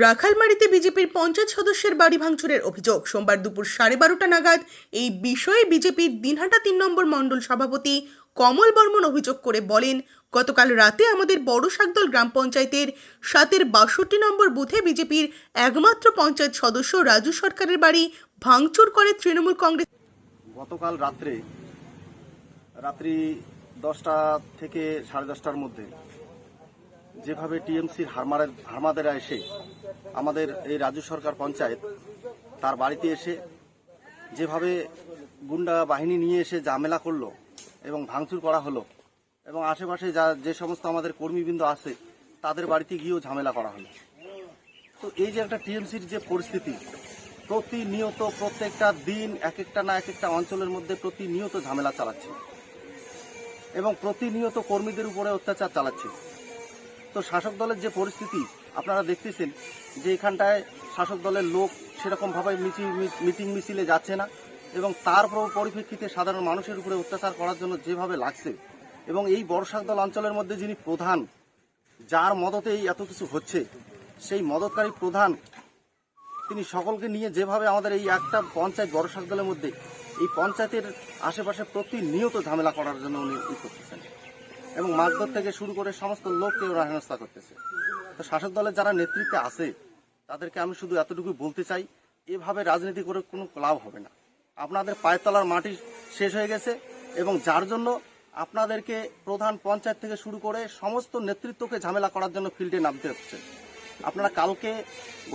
রাখালমারীতে বিজেপির পঞ্চায়েত সদস্যের বাড়ি ভাঙচুরের অভিযোগ। সোমবার দুপুর 12:30 নাগাদ এই বিষয়ে বিজেপির দিনহাটা 3 নম্বর মণ্ডল সভাপতি কমল বর্মন অভিযোগ করে বলেন, গতকাল রাতে আমাদের বড় শাকদল গ্রাম পঞ্চায়েতের 7-এর 62 নম্বর বুথে বিজেপির একমাত্র পঞ্চায়েত সদস্য রাজু সরকারের বাড়ি ভাঙচুর করে তৃণমূল কংগ্রেস। গতকাল রাত্রি 10টা থেকে 10:30টার মধ্যে যেভাবে টিএমসির হারমাদেরা এসে আমাদের এই রাজ্য সরকার পঞ্চায়েত তার বাড়িতে এসে যেভাবে গুন্ডা বাহিনী নিয়ে এসে ঝামেলা করলো এবং ভাঙচুর করা হলো, এবং আশেপাশে যে সমস্ত আমাদের কর্মীবৃন্দ আছে তাদের বাড়িতে গিয়েও ঝামেলা করা হলো। তো এই যে একটা টিএমসির যে পরিস্থিতি, প্রতিনিয়ত প্রত্যেকটা দিন এক একটা অঞ্চলের মধ্যে প্রতিনিয়ত ঝামেলা চালাচ্ছে এবং প্রতিনিয়ত কর্মীদের উপরে অত্যাচার চালাচ্ছে। তো শাসক দলের যে পরিস্থিতি আপনারা দেখতেছেন যে এখানটায় শাসক দলের লোক সেরকমভাবে মিটিং মিছিলে যাচ্ছে না, এবং তার পরিপ্রেক্ষিতে সাধারণ মানুষের উপরে অত্যাচার করার জন্য যেভাবে লাগছে, এবং এই বড় শাসক দল অঞ্চলের মধ্যে যিনি প্রধান, যার মদতেই এত কিছু হচ্ছে, সেই মদতকারী প্রধান তিনি সকলকে নিয়ে যেভাবে আমাদের এই একটা পঞ্চায়েত বড় শাসক দলের মধ্যে এই পঞ্চায়েতের আশেপাশে প্রতিনিয়ত ঝামেলা করার জন্য উনি করতেছেন, এবং মারধর থেকে শুরু করে সমস্ত লোককে ওরা হেনস্থা করতেছে। তো শাসক দলের যারা নেতৃত্বে আছে তাদেরকে আমি শুধু এতটুকু বলতে চাই, এভাবে রাজনীতি করে কোনো লাভ হবে না। আপনাদের পায়ের তলার মাটি শেষ হয়ে গেছে, এবং যার জন্য আপনাদেরকে প্রধান পঞ্চায়েত থেকে শুরু করে সমস্ত নেতৃত্বকে ঝামেলা করার জন্য ফিল্ডে নামতে হচ্ছে। আপনারা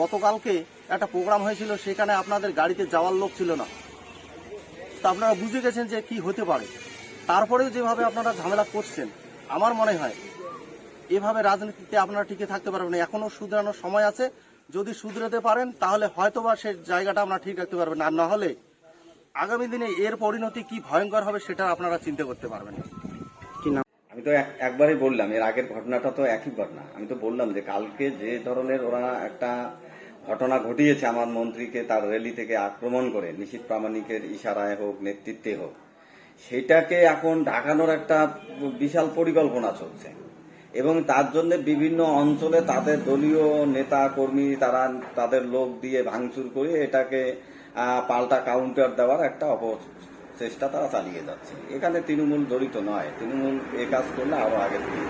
গতকালকে একটা প্রোগ্রাম হয়েছিল, সেখানে আপনাদের গাড়িতে যাওয়ার লোক ছিল না, তো আপনারা বুঝে গেছেন যে কি হতে পারে। তারপরেও যেভাবে আপনারা ঝামেলা করছেন, আমার মনে হয় এভাবে রাজনীতিতে আপনারা টিকে থাকতে পারবেন না। এখনো শুধরানোর সময় আছে, যদি শুধরাতে পারেন তাহলে হয়তোবা সেই জায়গাটা আপনারা ঠিক রাখতে পারবেন, আর না হলে আগামী দিনে এর পরিণতি কি ভয়ঙ্কর হবে সেটা আপনারা চিন্তা করতে পারবেন না। আমি তো একবারই বললাম, এর আগের ঘটনাটা তো একই ঘটনা। আমি তো বললাম যে কালকে যে ধরনের ওরা একটা ঘটনা ঘটিয়েছে আমার মন্ত্রীকে তার র্যালি থেকে আক্রমণ করে, নিশীথ প্রামাণিকের ইশারায় হোক নেতৃত্বে হোক, সেটাকে এখন ঢাকানোর একটা বিশাল পরিকল্পনা চলছে, এবং তার জন্য বিভিন্ন অঞ্চলে তাদের দলীয় নেতা কর্মী তারা তাদের লোক দিয়ে ভাঙচুর করে এটাকে পাল্টা কাউন্টার দেওয়ার একটা চেষ্টা তারা চালিয়ে যাচ্ছে। এখানে তৃণমূল জড়িত নয়, তৃণমূল এ কাজ করলে আরো আগে থেকে